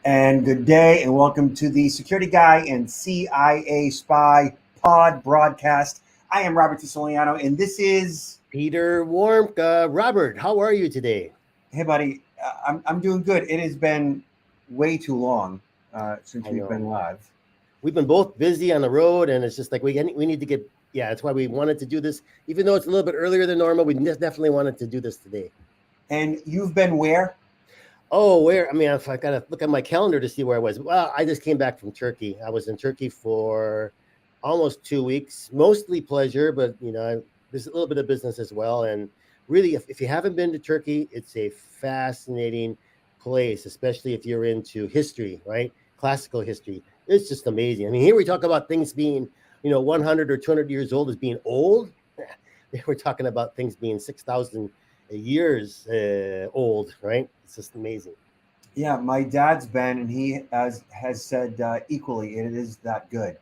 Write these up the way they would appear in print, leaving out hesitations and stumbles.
And good day, and welcome to the Security Guy and CIA Spy Pod Broadcast. I am Robert Tisoliano, and this is Peter Warmka. Robert, how are you today? hey, buddy. I'm doing good. It has been way too long since I we've know been live. we've been both busy on the road, and it's just like we need to get. Yeah, that's why we wanted to do this, even though it's a little bit earlier than normal. We just definitely wanted to do this today. And you've been where? Oh, where? I mean, if I gotta look at my calendar to see where I was. Well, I just came back from Turkey. I was in Turkey for almost 2 weeks, mostly pleasure, but there's a little bit of business as well. And really, if you haven't been to Turkey, it's a fascinating place, especially if you're into history, right? Classical history. It's just amazing. I mean, here we talk about things being, 100 or 200 years old as being old. We're talking about things being 6,000 years old, right? It's just amazing. Yeah, my dad's been, and he has said equally, it is that good.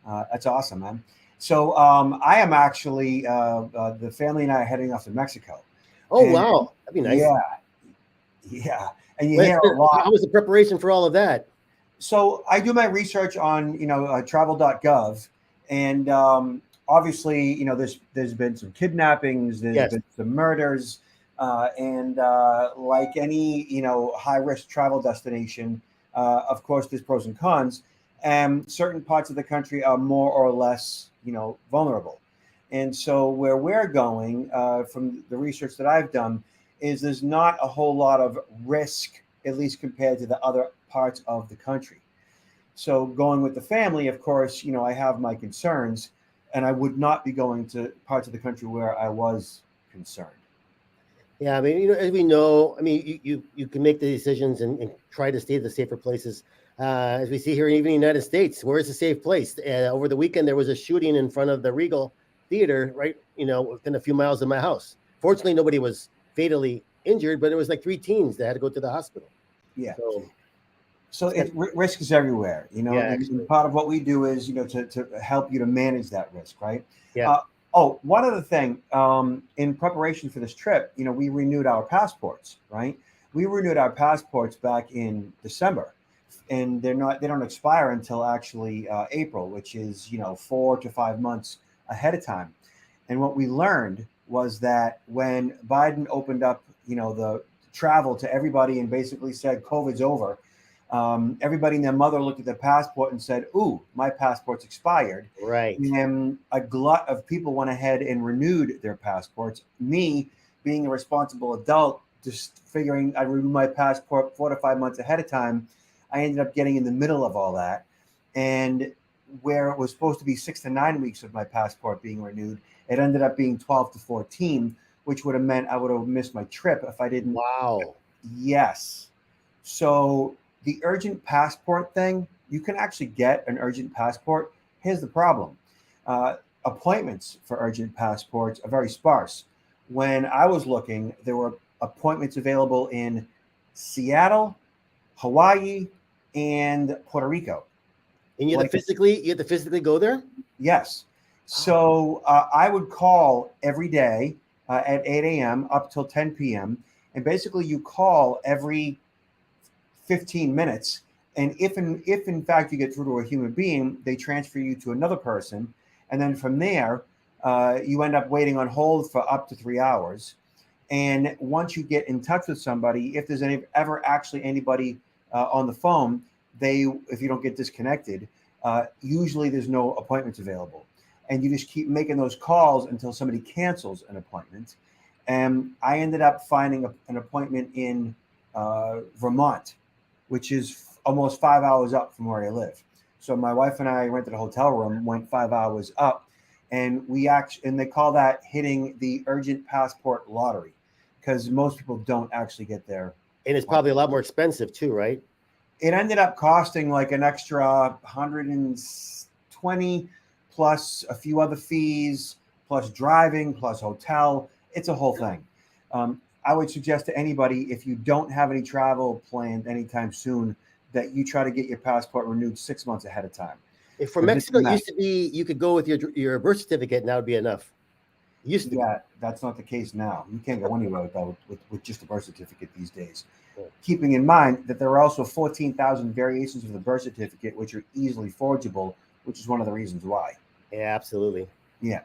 That's awesome, man. So I am actually the family and I are heading off to Mexico, Oh and wow, that'd be nice. yeah, yeah, and you hear a How lot. was the preparation for all of that? So I do my research on travel.gov, and obviously there's been some kidnappings, there's Yes, been some murders, and like any high risk travel destination, of course there's pros and cons, and certain parts of the country are more or less vulnerable, and so where we're going from the research that I've done is there's not a whole lot of risk, at least compared to the other parts of the country. So going with the family, of course, I have my concerns, and I would not be going to parts of the country where I was concerned. yeah. I mean, as we know, I mean, you can make the decisions and try to stay the safer places. As we see here, even in the United States, where is a safe place? Over the weekend, there was a shooting in front of the Regal Theater, right? Within a few miles of my house. Fortunately, nobody was fatally injured, but it was like three teens that had to go to the hospital. Yeah. So So it's got, risk is everywhere, yeah, and part of what we do is, to help you to manage that risk, right? yeah. Uh, one other thing, in preparation for this trip, we renewed our passports, right? We renewed our passports back in December, and they don't expire until actually April, which is 4 to 5 months ahead of time. And what we learned was that when Biden opened up, the travel to everybody and basically said COVID's over, everybody and their mother looked at their passport and said, "Ooh, my passport's expired." Right. And a glut of people went ahead and renewed their passports. Me, being a responsible adult, just figuring I renew my passport 4 to 5 months ahead of time, I ended up getting in the middle of all that. And where it was supposed to be 6 to 9 weeks of my passport being renewed, it ended up being 12 to 14, which would have meant I would have missed my trip if I didn't. Wow. Yes. So the urgent passport thing, you can actually get an urgent passport. Here's the problem: uh, appointments for urgent passports are very sparse. When I was looking, there were appointments available in Seattle, Hawaii, and Puerto Rico. And Like, you had to physically go there. yes. Oh, So I would call every day at 8 a.m. up till 10 p.m. And basically, you call every 15 minutes. And if in fact you get through to a human being, they transfer you to another person. And then from there, you end up waiting on hold for up to 3 hours. And once you get in touch with somebody, if there's ever actually anybody on the phone, if you don't get disconnected, usually there's no appointments available. And you just keep making those calls until somebody cancels an appointment. And I ended up finding an appointment in Vermont, which is almost 5 hours up from where I live. So my wife and I rented a hotel room, went 5 hours up, and they call that hitting the urgent passport lottery, because most people don't actually get there. and it's probably a lot more expensive too, right? It ended up costing like an extra 120 plus a few other fees, plus driving, plus hotel. It's a whole thing. I would suggest to anybody, if you don't have any travel planned anytime soon, that you try to get your passport renewed 6 months ahead of time, If for because it's a Mexico, it used mess. to be you could go with your birth certificate, and that would be enough. Used to be. Yeah, that's not the case now. You can't go anywhere with just a birth certificate these days. Yeah. Keeping in mind that there are also 14,000 variations of the birth certificate, which are easily forgeable, which is one of the reasons why. Yeah, absolutely. Yeah.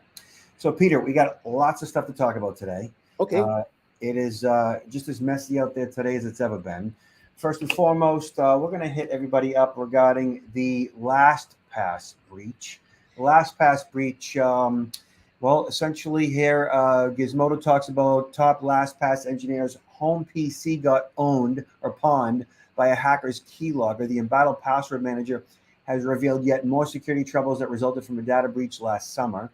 So, Peter, we got lots of stuff to talk about today. Okay. Uh, it is just as messy out there today as it's ever been. First and foremost, we're going to hit everybody up regarding the LastPass breach. The LastPass breach, well, essentially here, Gizmodo talks about top LastPass engineers' home PC got owned or pawned by a hacker's keylogger. The embattled password manager has revealed yet more security troubles that resulted from a data breach last summer.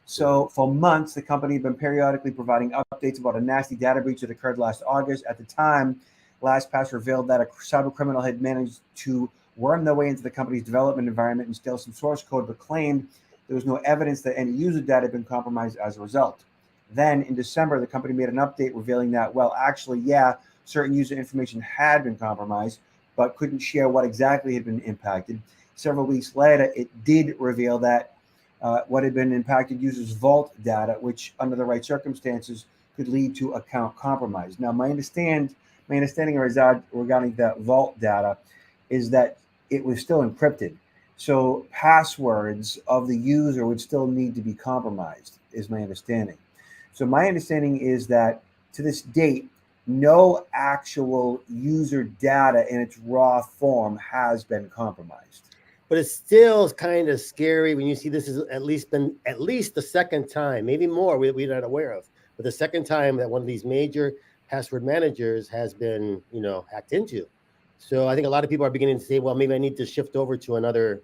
So for months, the company had been periodically providing updates about a nasty data breach that occurred last August. At the time, LastPass revealed that a cyber criminal had managed to worm their way into the company's development environment and steal some source code, but claimed there was no evidence that any user data had been compromised as a result. Then in December, the company made an update revealing that, well, actually, yeah, certain user information had been compromised, but couldn't share what exactly had been impacted. Several weeks later, it did reveal that what had been impacted users' vault data, which under the right circumstances could lead to account compromise. Now, my understanding regarding the vault data is that it was still encrypted. So passwords of the user would still need to be compromised, is my understanding. So my understanding is that to this date, no actual user data in its raw form has been compromised. But it's still kind of scary when you see this has been at least the second time, maybe more we're not aware of, but the second time that one of these major password managers has been, hacked into. So I think a lot of people are beginning to say, well, maybe I need to shift over to another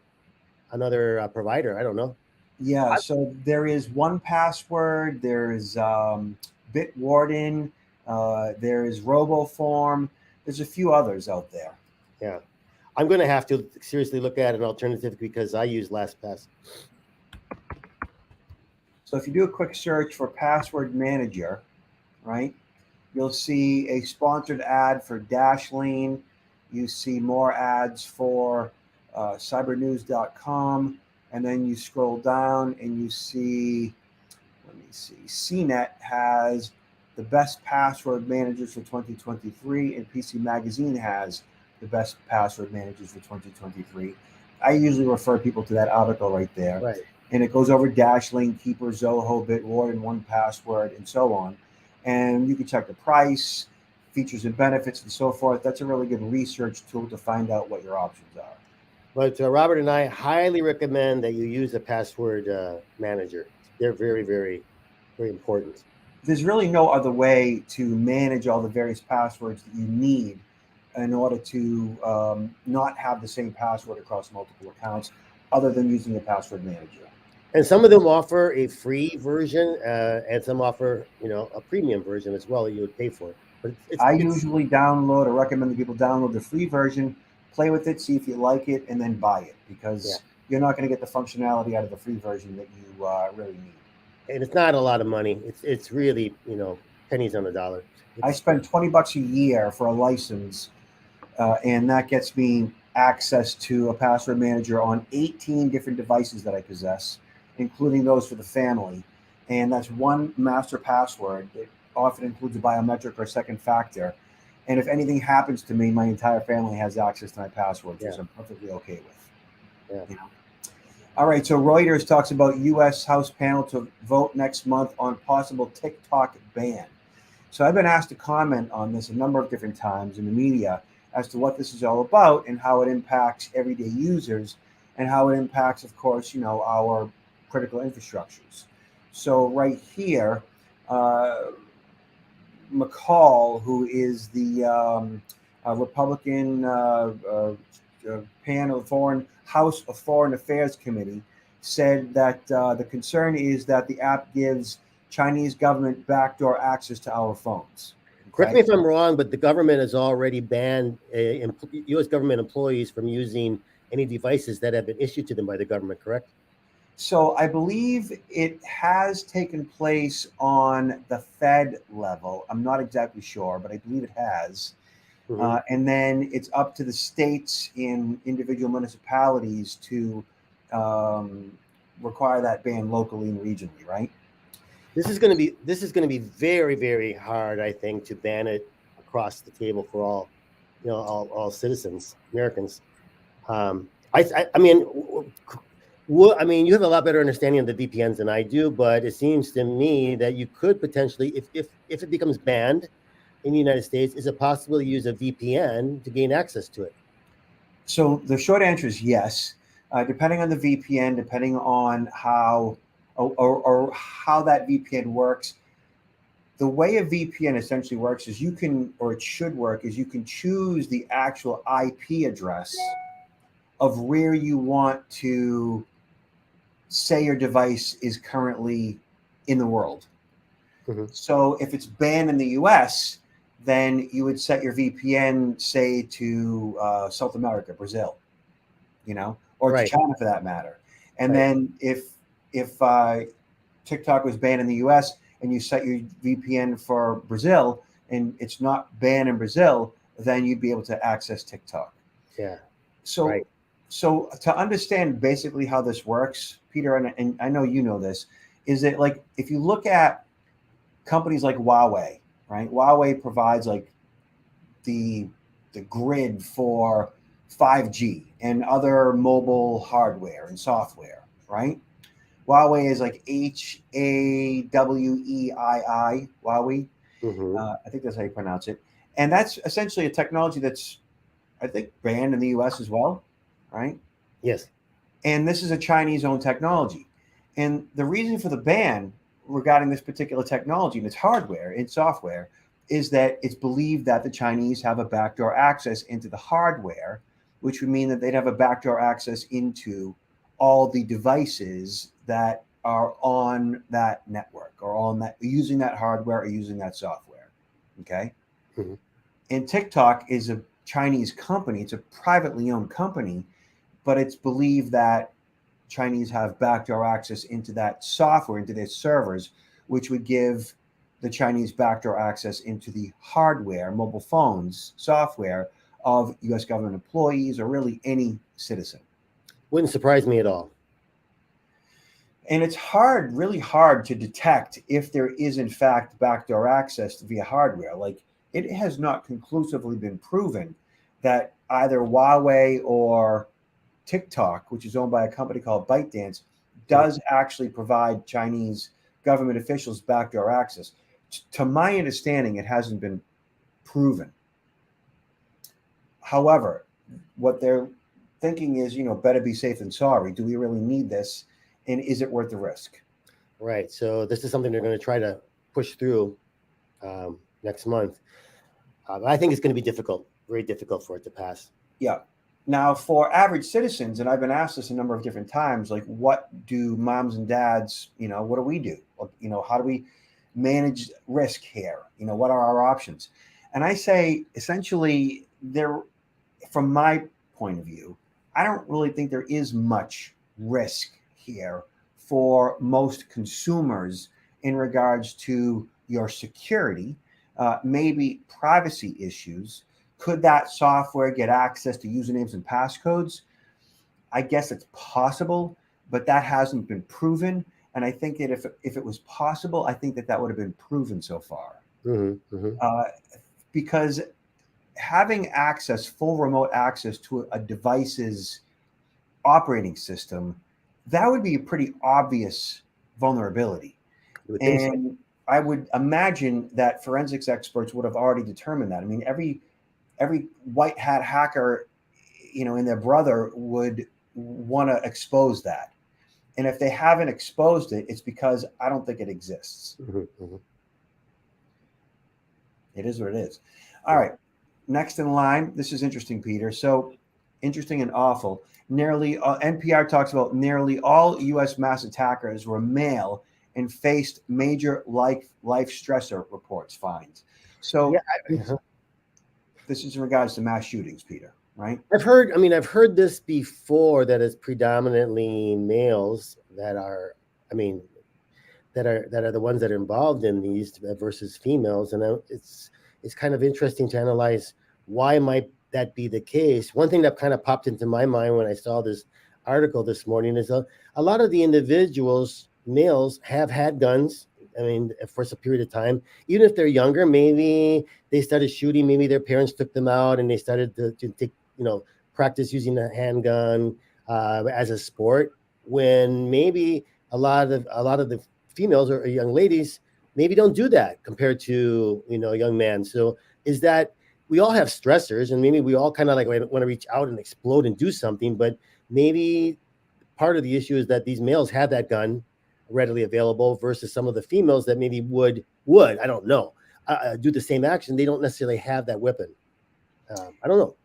provider. I don't know. Yeah, so there is 1Password, there is Bitwarden, there is RoboForm. There's a few others out there. Yeah. I'm going to have to seriously look at an alternative because I use LastPass. So if you do a quick search for password manager, right, you'll see a sponsored ad for Dashlane. You see more ads for cybernews.com. And then you scroll down and you see, let me see, CNET has the best password managers for 2023, and PC Magazine has the best password managers for 2023. I usually refer people to that article right there. Right. And it goes over Dashlane, Keeper, Zoho, Bitwarden, 1Password, and so on. And you can check the price, features and benefits, and so forth. That's a really good research tool to find out what your options are. But Robert and I highly recommend that you use a password manager. They're very, very, very important. There's really no other way to manage all the various passwords that you need in order to not have the same password across multiple accounts other than using a password manager. And some of them offer a free version and some offer, a premium version as well that you would pay for. But I usually download or recommend that people download the free version, play with it, see if you like it, and then buy it because you're not going to get the functionality out of the free version that you really need. And it's not a lot of money. It's really, pennies on the dollar. I spend $20 a year for a license, and that gets me access to a password manager on 18 different devices that I possess, including those for the family. And that's one master password. It often includes a biometric or second factor. And if anything happens to me, my entire family has access to my passwords, which I'm perfectly okay with. Yeah. All right, so Reuters talks about U.S. House panel to vote next month on possible TikTok ban. So I've been asked to comment on this a number of different times in the media as to what this is all about and how it impacts everyday users and how it impacts, of course, our critical infrastructures. So right here, McCall, who is the Republican House of Foreign Affairs Committee, said that the concern is that the app gives Chinese government backdoor access to our phones. Okay? Correct me if I'm wrong, but the government has already banned U.S. government employees from using any devices that have been issued to them by the government, correct? So I believe it has taken place on the Fed level. I'm not exactly sure, but I believe it has. Mm-hmm. And then it's up to the states and individual municipalities to require that ban locally and regionally, right? This is going to be very, very hard, I think, to ban it across the table for all, all citizens, Americans. I mean, I mean, you have a lot better understanding of the VPNs than I do, but it seems to me that you could potentially, if it becomes banned in the United States, is it possible to use a VPN to gain access to it? So the short answer is yes. Depending on the VPN, depending on how or how that VPN works, the way a VPN essentially works is you can, or it should work, is you can choose the actual IP address of where you want to say your device is currently in the world. Mm-hmm. So if it's banned in the US, then you would set your VPN, say, to South America, Brazil, or to China for that matter. And then if TikTok was banned in the US and you set your VPN for Brazil and it's not banned in Brazil, then you'd be able to access TikTok. Yeah. So to understand basically how this works, Peter, and I know you know this, is that like if you look at companies like Huawei, right? Huawei provides like the grid for 5G and other mobile hardware and software, right? Huawei is like Haweii, Huawei. Mm-hmm. I think that's how you pronounce it. And that's essentially a technology that's, I think, banned in the US as well, right? Yes. And this is a Chinese-owned technology. And the reason for the ban regarding this particular technology and its hardware and software is that it's believed that the Chinese have a backdoor access into the hardware, which would mean that they'd have a backdoor access into all the devices that are on that network or on that, using that hardware or using that software. Okay. Mm-hmm. And TikTok is a Chinese company. It's a privately owned company, but it's believed that Chinese have backdoor access into that software, into their servers, which would give the Chinese backdoor access into the hardware, mobile phones, software of U.S. government employees or really any citizen. Wouldn't surprise me at all. And it's really hard to detect if there is in fact backdoor access via hardware. Like it has not conclusively been proven that either Huawei or TikTok, which is owned by a company called ByteDance, does actually provide Chinese government officials backdoor access. To my understanding, it hasn't been proven. However, what they're thinking is, better be safe than sorry. Do we really need this? And is it worth the risk? Right. So this is something they're going to try to push through next month. I think it's going to be difficult, very difficult for it to pass. Yeah. Now, for average citizens, and I've been asked this a number of different times, like what do moms and dads, what do we do? How do we manage risk here? What are our options? And I say, essentially, from my point of view, I don't really think there is much risk here for most consumers in regards to your security, maybe privacy issues. Could that software get access to usernames and passcodes? I guess it's possible, but that hasn't been proven. And I think that if it was possible, I think that would have been proven so far. Mm-hmm. Mm-hmm. Because having access, full remote access to a device's operating system, that would be a pretty obvious vulnerability. And I would imagine that forensics experts would have already determined that. I mean, every white hat hacker, and their brother would want to expose that. And if they haven't exposed it, it's because I don't think it exists. Mm-hmm. Mm-hmm. It is what it is. All right. Next in line. This is interesting, Peter. So interesting and awful. NPR talks about nearly all U.S. mass attackers were male and faced major life stressor reports finds. So this is in regards to mass shootings, Peter, right? I've heard this before, that it's predominantly males that are the ones that are involved in these versus females. And it's kind of interesting to analyze why might that be the case. One thing that kind of popped into my mind when I saw this article this morning is a lot of the individuals, males, have had guns I mean, for some period of time, even if they're younger, maybe they started shooting, maybe their parents took them out and they started to take, practice using a handgun as a sport, when maybe a lot of the females or young ladies maybe don't do that compared to, young men. So is that we all have stressors, and maybe we all kind of like want to reach out and explode and do something, but maybe part of the issue is that these males have that gun readily available versus some of the females that maybe would I don't know, do the same action. They don't necessarily have that weapon. I don't know.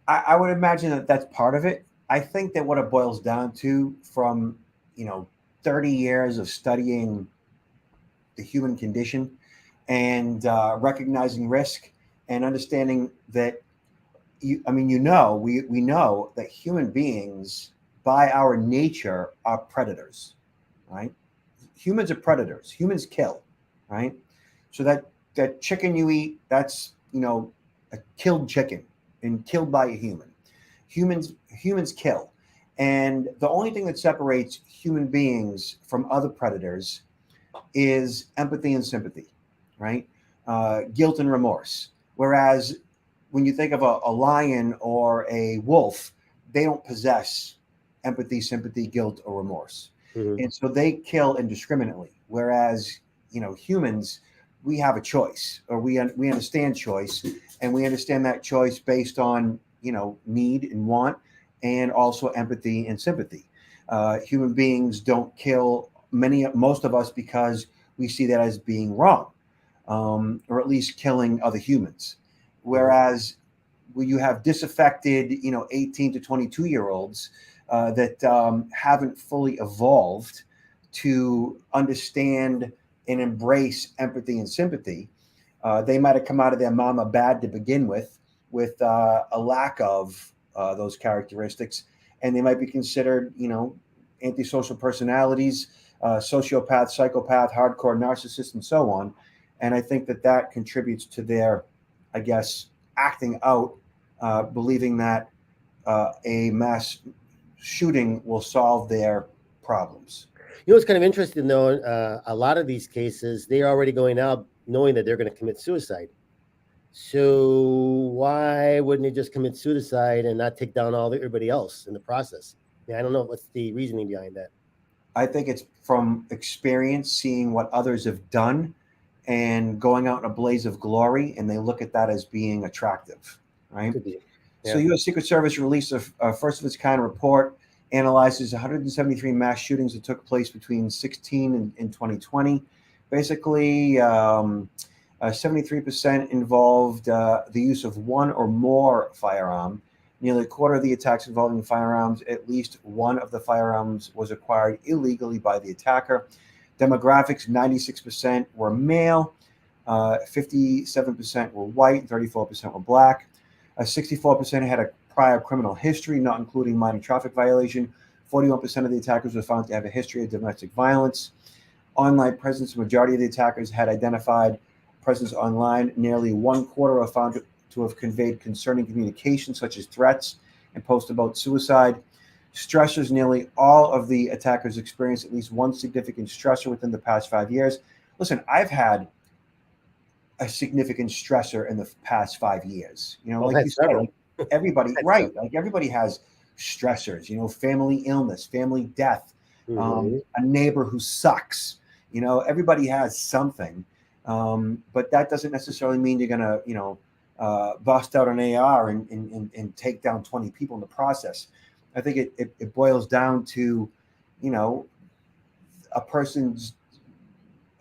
I would imagine that that's part of it. I think that what it boils down to, from 30 years of studying the human condition and recognizing risk and understanding that we know that human beings by our nature are predators, right? Humans are predators. Humans kill, right? So that chicken you eat, that's a killed chicken and killed by a human. Humans kill, and the only thing that separates human beings from other predators is empathy and sympathy, right? Guilt and remorse. Whereas when you think of a lion or a wolf, they don't possess empathy, sympathy, guilt, or remorse. Mhm. And so they kill indiscriminately. Whereas, humans, we have a choice, or we understand choice, and we understand that choice based on, need and want, and also empathy and sympathy. Human beings don't kill most of us because we see that as being wrong, or at least killing other humans. Whereas when you have disaffected, 18 to 22-year-olds that haven't fully evolved to understand and embrace empathy and sympathy, they might have come out of their mama bad to begin with a lack of those characteristics, and they might be considered, antisocial personalities, sociopath, psychopath, hardcore narcissist, and so on. And I think that contributes to their, I guess, acting out, believing that a mass shooting will solve their problems. It's kind of interesting though. A lot of these cases, they're already going out knowing that they're going to commit suicide. So why wouldn't they just commit suicide and not take down everybody else in the process? I don't know what's the reasoning behind that. I think it's from experience, seeing what others have done and going out in a blaze of glory, and they look at that as being attractive, right? Could be. So, Yeah. U.S. Secret Service released a first of its kind report, analyzes 173 mass shootings that took place between 16 and 2020. Basically, 73% involved the use of one or more firearm. Nearly a quarter of the attacks involving firearms, at least one of the firearms was acquired illegally by the attacker. Demographics: 96% were male, 57% were white, and 34% were black. 64% had a prior criminal history, not including minor traffic violation. 41% of the attackers were found to have a history of domestic violence. Online presence: the majority of the attackers had identified presence online. Nearly one quarter were found to have conveyed concerning communication, such as threats and posts about suicide. Stressors: nearly all of the attackers experienced at least one significant stressor within the past 5 years. Listen, I've had a significant stressor in the past 5 years. Well, Like you that's said, several. like everybody, That's right? several. Like everybody has stressors. Family illness, family death, Mhm. a neighbor who sucks. Everybody has something, but that doesn't necessarily mean you're gonna, bust out an AR and take down 20 people in the process. I think it boils down to, a person's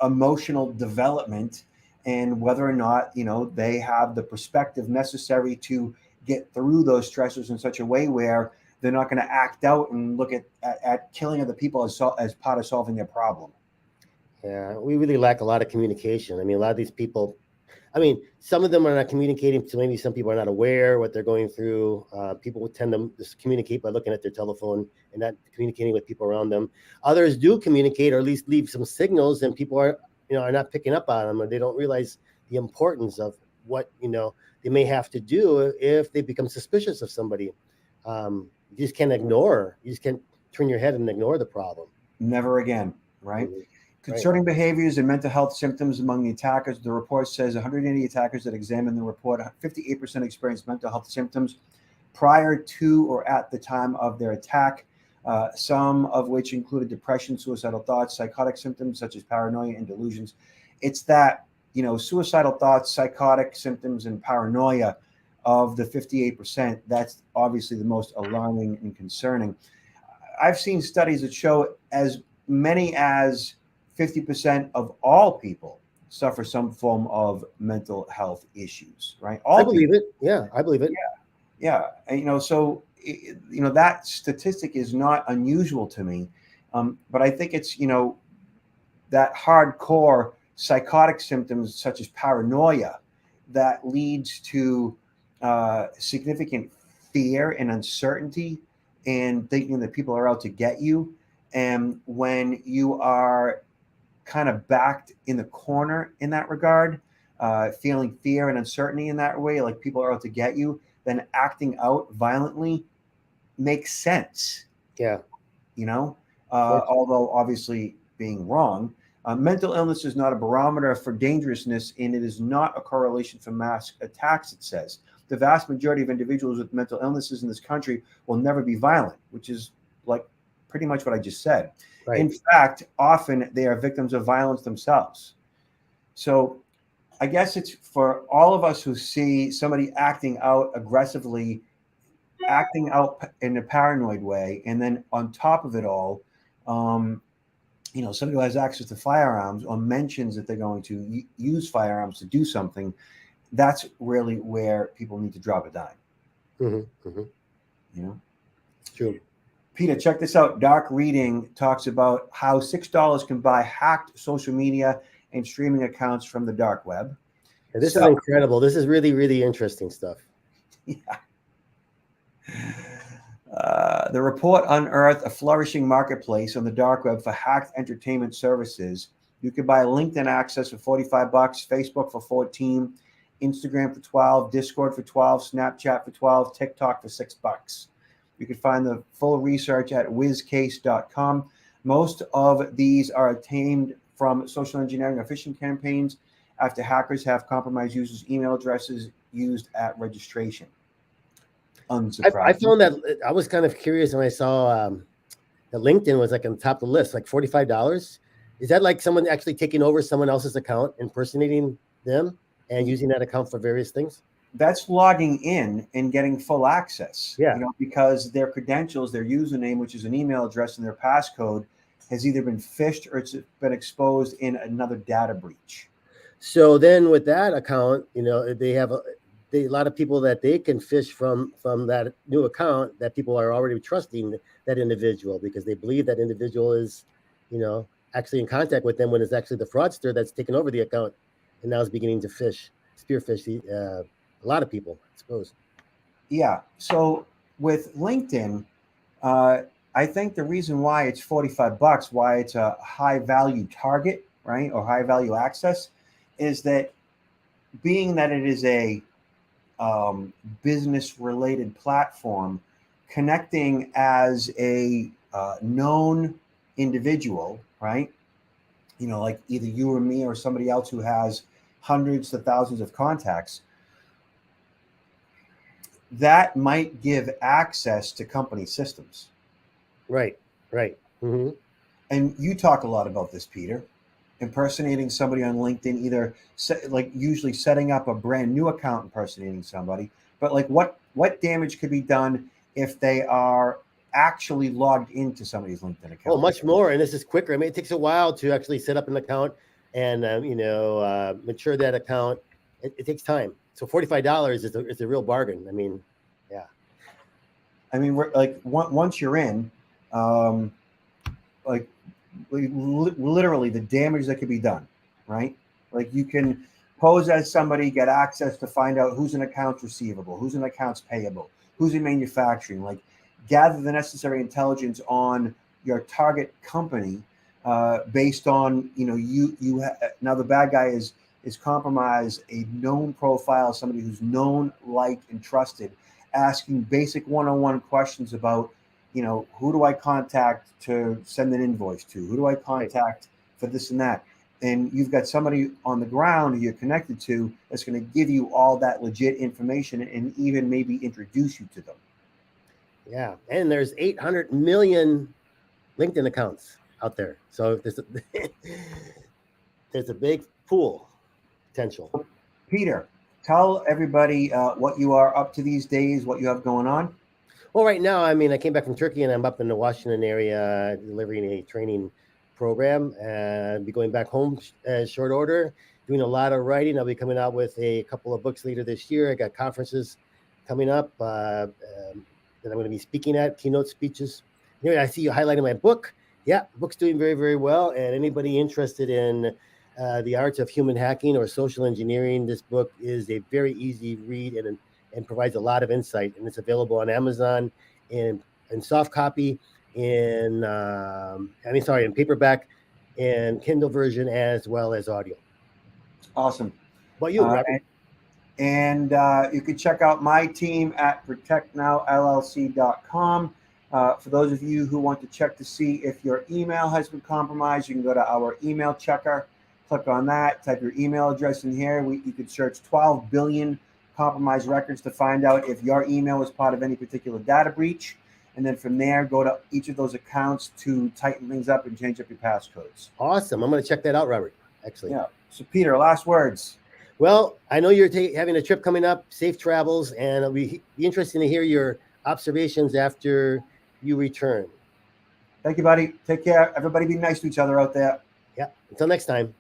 emotional development, and whether or not they have the perspective necessary to get through those stressors in such a way where they're not going to act out and look at killing other people as part of solving their problem. Yeah, we really lack a lot of communication. I mean, a lot of these people, some of them are not communicating, so maybe some people are not aware what they're going through. People would tend to just communicate by looking at their telephone and not communicating with people around them. Others do communicate, or at least leave some signals, and people are not picking up on them, or they don't realize the importance of what they may have to do if they become suspicious of somebody. You just can't turn your head and ignore the problem. Never again, right? Mhm. Concerning behaviors and mental health symptoms among the attackers, the report says 180 attackers that examined the report, 58% experienced mental health symptoms prior to or at the time of their attack, some of which included depression, suicidal thoughts, psychotic symptoms such as paranoia and delusions. It's that, suicidal thoughts, psychotic symptoms, and paranoia of the 58%. That's obviously the most alarming and concerning. I've seen studies that show as many as 50% of all people suffer some form of mental health issues, right? I believe it. Yeah, I believe it. Yeah. And, so, that statistic is not unusual to me. But I think it's, that hardcore psychotic symptoms such as paranoia that leads to significant fear and uncertainty and thinking that people are out to get you. And when you are kind of backed in the corner in that regard, feeling fear and uncertainty in that way, like people are out to get you, then acting out violently makes sense. Yeah. Although obviously being wrong. Mental illness is not a barometer for dangerousness, and it is not a correlation for mass attacks, it says. The vast majority of individuals with mental illnesses in this country will never be violent, which is like pretty much what I just said. Right. In fact, often they are victims of violence themselves. So I guess it's for all of us who see somebody acting out aggressively, acting out in a paranoid way, and then on top of it all, somebody who has access to firearms or mentions that they're going to use firearms to do something, that's really where people need to drop a dime. Mm-hmm. Mm-hmm. True. Peter, check this out. Dark Reading talks about how $6 can buy hacked social media and streaming accounts from the dark web. Yeah, this is incredible. This is really, really interesting stuff. Yeah. The report unearthed a flourishing marketplace on the dark web for hacked entertainment services. You could buy LinkedIn access for $45, Facebook for $14, Instagram for $12, Discord for $12, Snapchat for $12, TikTok for $6. You can find the full research at whizcase.com. Most of these are obtained from social engineering or phishing campaigns after hackers have compromised users' email addresses used at registration. Unsurprising. I found that I was kind of curious when I saw that LinkedIn was like on the top of the list, like $45. Is that like someone actually taking over someone else's account, impersonating them, and using that account for various things? That's logging in and getting full access. Yeah. Because their credentials, their username, which is an email address, and their passcode has either been phished or it's been exposed in another data breach. So then with that account, they have a lot of people that they can phish from that new account that people are already trusting that individual because they believe that individual is, actually in contact with them when it's actually the fraudster that's taken over the account and now is beginning to spearfish a lot of people, I suppose. Yeah. So with LinkedIn, I think the reason why it's $45, why it's a high value target, right, or high value access, is that being that it is a business related platform, connecting as a known individual, right? Like either you or me or somebody else who has hundreds to thousands of contacts, that might give access to company systems. Right. Mm-hmm. And you talk a lot about this, Peter. Impersonating somebody on LinkedIn, either usually setting up a brand new account, impersonating somebody, but like what damage could be done if they are actually logged into somebody's LinkedIn account? Oh, much more. And this is quicker. I mean, it takes a while to actually set up an account and, mature that account. It takes time. So $45 is a real bargain. I mean, yeah. I mean, we're like once you're in, literally the damage that could be done, right? Like you can pose as somebody, get access to find out who's in accounts receivable, who's in accounts payable, who's in manufacturing, like gather the necessary intelligence on your target company based on, now the bad guy is compromise a known profile, somebody who's known, liked, and trusted, asking basic one-on-one questions about, who do I contact to send an invoice to? Who do I contact for this and that. And you've got somebody on the ground who you're connected to that's going to give you all that legit information and even maybe introduce you to them. Yeah. And there's 800 million LinkedIn accounts out there. So there's a big pool potential. Peter, tell everybody what you are up to these days, what you have going on. Well, right now, I mean, I came back from Turkey and I'm up in the Washington area delivering a training program, and I'll be going back home short order, doing a lot of writing. I'll be coming out with a couple of books later this year. I got conferences coming up that I'm going to be speaking at, keynote speeches. Anyway, I see you highlighting my book. Yeah, the book's doing very, very well. And anybody interested in the arts of human hacking or social engineering, this book is a very easy read and provides a lot of insight. And it's available on Amazon in soft copy, in paperback and Kindle version, as well as audio. Awesome. What you, Robert? And you can check out my team at protectnowllc.com. For those of you who want to check to see if your email has been compromised, you can go to our email checker, click on that, type your email address in here. You could search 12 billion compromised records to find out if your email was part of any particular data breach. And then from there, go to each of those accounts to tighten things up and change up your passcodes. Awesome. I'm going to check that out, Robert. Excellent. Yeah. So, Peter, last words. Well, I know you're having a trip coming up, safe travels, and it'll be interesting to hear your observations after you return. Thank you, buddy. Take care. Everybody be nice to each other out there. Yeah. Until next time.